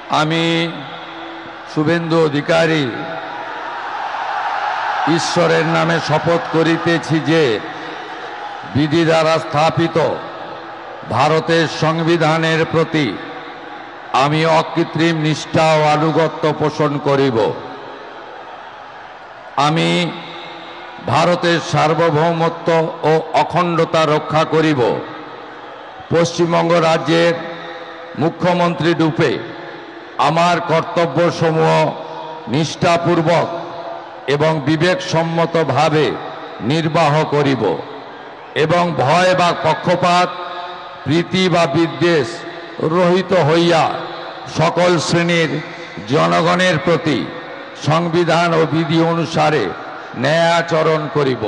আমি শুভেন্দু অধিকারী ঈশ্বরের নামে শপথ করিতেছি যে বিধি দ্বারা স্থাপিত ভারতের সংবিধানের প্রতি আমি অকৃত্রিম নিষ্ঠা ও আনুগত্য পোষণ করিব। আমি ভারতের সার্বভৌমত্ব ও অখণ্ডতা রক্ষা করিব। পশ্চিমবঙ্গ রাজ্যের মুখ্যমন্ত্রী রূপে আমার কর্তব্যসমূহ নিষ্ঠাপূর্বক এবং বিবেকসম্মতভাবে নির্বাহ করিব এবং ভয় বা পক্ষপাত, প্রীতি বা বিদ্বেষ রহিত হইয়া সকল শ্রেণীর জনগণের প্রতি সংবিধান ও বিধি অনুসারে ন্যায় আচরণ করিব।